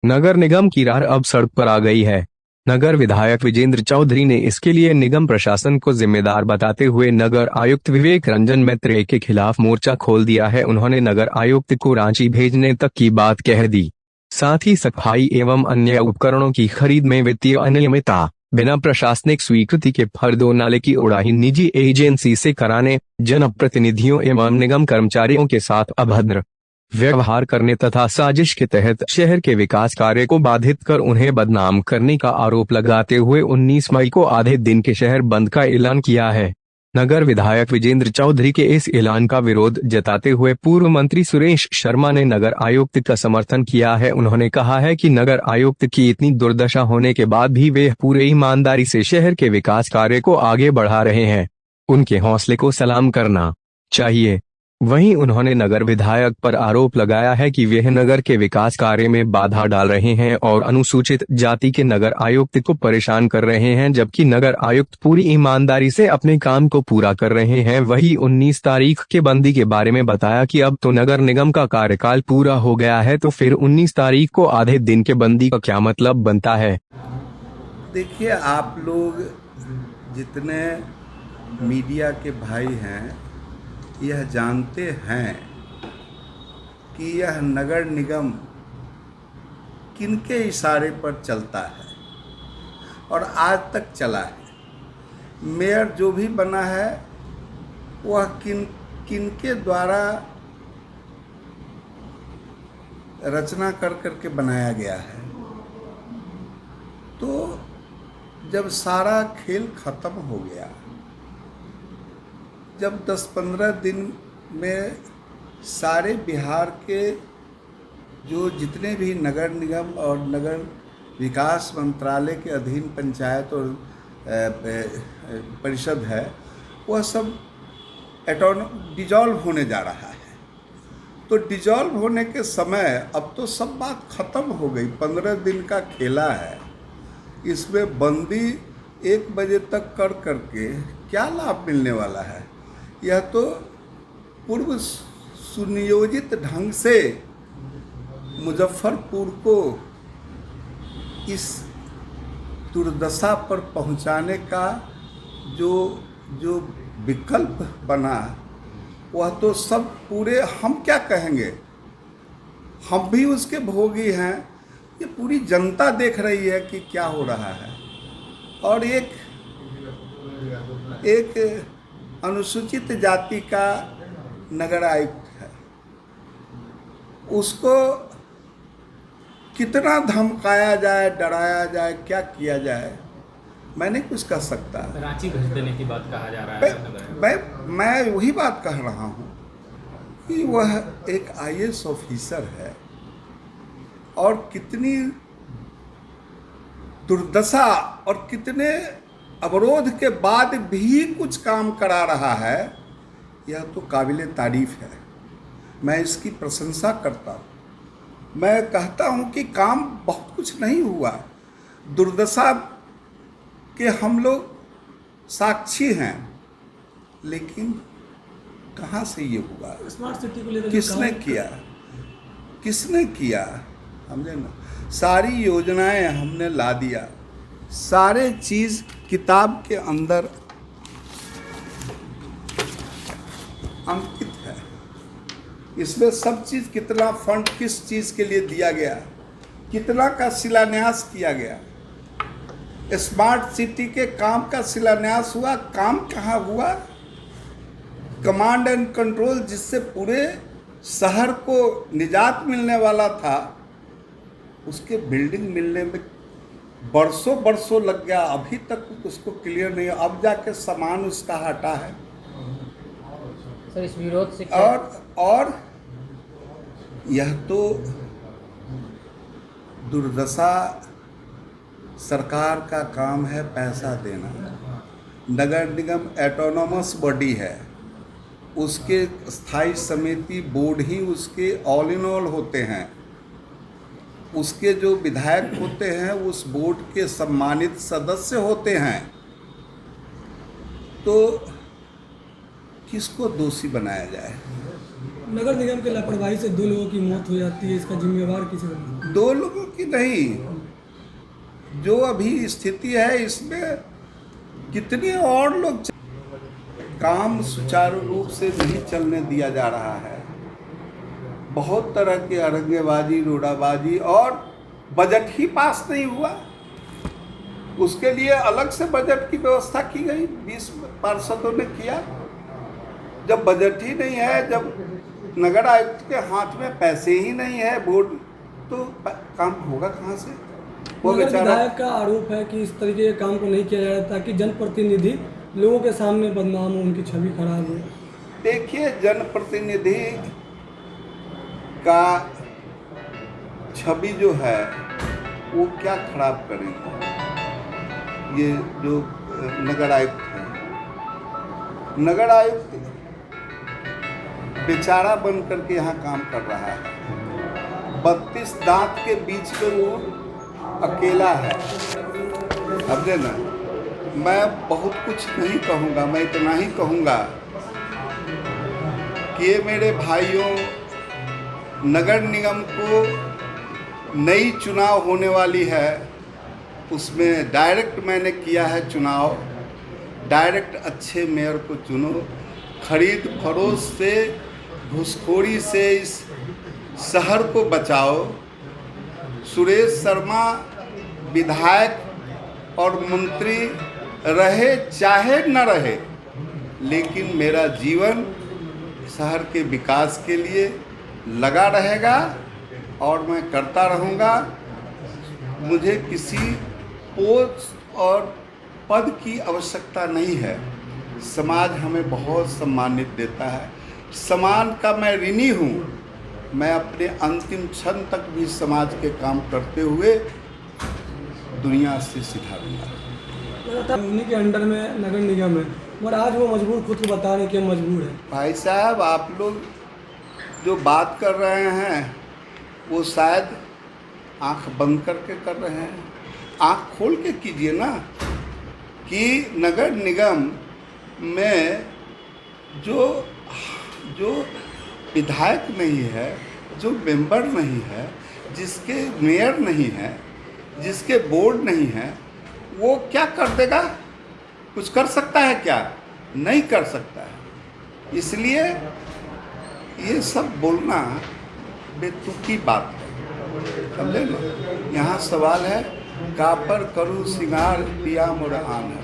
नगर निगम की राह अब सड़क पर आ गई है। नगर विधायक विजेंद्र चौधरी ने इसके लिए निगम प्रशासन को जिम्मेदार बताते हुए नगर आयुक्त विवेक रंजन मैत्रेय के खिलाफ मोर्चा खोल दिया है। उन्होंने नगर आयुक्त को रांची भेजने तक की बात कह दी। साथ ही सफाई एवं अन्य उपकरणों की खरीद में वित्तीय अनियमितता, बिना प्रशासनिक स्वीकृति के फर्दों नाले की उड़ाही निजी एजेंसी से कराने, जनप्रतिनिधियों एवं निगम कर्मचारियों के साथ अभद्र व्यवहार करने तथा साजिश के तहत शहर के विकास कार्य को बाधित कर उन्हें बदनाम करने का आरोप लगाते हुए 19 मई को आधे दिन के शहर बंद का ऐलान किया है। नगर विधायक विजेंद्र चौधरी के इस ऐलान का विरोध जताते हुए पूर्व मंत्री सुरेश शर्मा ने नगर आयुक्त का समर्थन किया है। उन्होंने कहा है कि नगर आयुक्त की इतनी दुर्दशा होने के बाद भी वे पूरे ईमानदारी से शहर के विकास कार्य को आगे बढ़ा रहे हैं। उनके हौसले को सलाम करना चाहिए। वहीं उन्होंने नगर विधायक पर आरोप लगाया है कि वे नगर के विकास कार्य में बाधा डाल रहे हैं और अनुसूचित जाति के नगर आयुक्त को परेशान कर रहे हैं, जबकि नगर आयुक्त पूरी ईमानदारी से अपने काम को पूरा कर रहे हैं। वहीं 19 तारीख के बंदी के बारे में बताया कि अब तो नगर निगम का कार्यकाल पूरा हो गया है, तो फिर 19 तारीख को आधे दिन के बंदी का क्या मतलब बनता है। देखिए, आप लोग जितने मीडिया के भाई हैं यह जानते हैं कि यह नगर निगम किनके इशारे पर चलता है और आज तक चला है। मेयर जो भी बना है वह किनके द्वारा रचना कर करके बनाया गया है। तो जब सारा खेल खत्म हो गया, जब 10-15 दिन में सारे बिहार के जो जितने भी नगर निगम और नगर विकास मंत्रालय के अधीन पंचायत और परिषद है, वह सब डिजॉल्व होने जा रहा है। तो डिजॉल्व होने के समय अब तो सब बात खत्म हो गई। 15 दिन का खेला है, इसमें बंदी 1 बजे तक कर करके क्या लाभ मिलने वाला है। यह तो पूर्व सुनियोजित ढंग से मुजफ्फरपुर को इस दुर्दशा पर पहुंचाने का जो विकल्प बना, वह तो सब पूरे, हम क्या कहेंगे, हम भी उसके भोगी हैं। ये पूरी जनता देख रही है कि क्या हो रहा है। और एक अनुसूचित जाति का नगर आयुक्त है, उसको कितना धमकाया जाए, डराया जाए, क्या किया जाए, मैं नहीं कुछ कह सकता। रांची भेज देने की बात कहा जा रहा है। मैं वही बात कह रहा हूँ कि वह एक IAS ऑफिसर है और कितनी दुर्दशा और कितने अवरोध के बाद भी कुछ काम करा रहा है। यह तो काबिले तारीफ है, मैं इसकी प्रशंसा करता हूँ। मैं कहता हूँ कि काम बहुत कुछ नहीं हुआ, दुर्दशा के हम लोग साक्षी हैं, लेकिन कहाँ से ये हुआ, स्मार्ट सिटी को लेकर किसने किया हमने ना, सारी योजनाएं हमने ला दिया, सारे चीज़ किताब के अंदर अंकित है। इसमें सब चीज़, कितना फंड किस चीज़ के लिए दिया गया, कितना का शिलान्यास किया गया। स्मार्ट सिटी के काम का शिलान्यास हुआ, काम कहाँ हुआ। कमांड एंड कंट्रोल जिससे पूरे शहर को निजात मिलने वाला था, उसके बिल्डिंग मिलने में बरसों लग गया, अभी तक उसको क्लियर नहीं। अब जाके सामान उसका हटा है। सर, इस विरोध से और यह तो दुर्दशा, सरकार का काम है पैसा देना। नगर निगम ऑटोनोमस बॉडी है, उसके स्थायी समिति बोर्ड ही उसके ऑल इन ऑल होते हैं। उसके जो विधायक होते हैं उस बोर्ड के सम्मानित सदस्य होते हैं। तो किसको दोषी बनाया जाए। नगर निगम के लापरवाही से 2 लोगों की मौत हो जाती है, इसका जिम्मेवार किसे बनता है? 2 लोगों कि नहीं, जो अभी स्थिति है इसमें कितने और लोग काम सुचारू रूप से नहीं चलने दिया जा रहा है। बहुत तरह की अरंगेबाजी, रोडाबाजी, और बजट ही पास नहीं हुआ। उसके लिए अलग से बजट की व्यवस्था की गई, 20 पार्षदों ने किया। जब बजट ही नहीं है, जब नगर आयुक्त के हाथ में पैसे ही नहीं है, बोर्ड, तो काम होगा कहाँ से? वो बेचारा विधायक का आरोप है कि इस तरीके के काम को नहीं किया जा रहा ताकि जनप्रतिनिधि लोगों के सामने बदनाम हो, उनकी छवि खराब हो। देखिए, जनप्रतिनिधि का छवि जो है वो क्या खराब करेंगे? ये जो नगर आयुक्त है, नगर आयुक्त बेचारा बन करके यहाँ काम कर रहा है। 32 दांत के बीच में वो अकेला है। समझे ना? मैं बहुत कुछ नहीं कहूँगा, मैं इतना ही कहूँगा कि ये मेरे भाइयों, नगर निगम को नई चुनाव होने वाली है, उसमें डायरेक्ट मैंने किया है चुनाव। डायरेक्ट अच्छे मेयर को चुनो, खरीद फरोश से, घूसखोरी से इस शहर को बचाओ। सुरेश शर्मा विधायक और मंत्री रहे चाहे न रहे, लेकिन मेरा जीवन शहर के विकास के लिए लगा रहेगा और मैं करता रहूँगा। मुझे किसी पोस्ट और पद की आवश्यकता नहीं है। समाज हमें बहुत सम्मानित देता है, सम्मान का मैं ऋणी हूँ। मैं अपने अंतिम क्षण तक भी समाज के काम करते हुए दुनिया से सिधारूंगा। उन्हीं के अंडर में नगर निगम है, और आज वो मजबूर, खुद को बताने के मजबूर है। भाई साहब, आप लोग जो बात कर रहे हैं वो शायद आंख बंद करके कर रहे हैं। आंख खोल के कीजिए ना, कि नगर निगम में जो विधायक नहीं है, जो मेंबर नहीं है, जिसके मेयर नहीं है, जिसके बोर्ड नहीं है, वो क्या कर देगा? कुछ कर सकता है क्या? नहीं कर सकता है। इसलिए ये सब बोलना बेतुकी बात है। समझे ना? यहाँ सवाल है, कापर करूँ सिंगार पिया मोर आन है।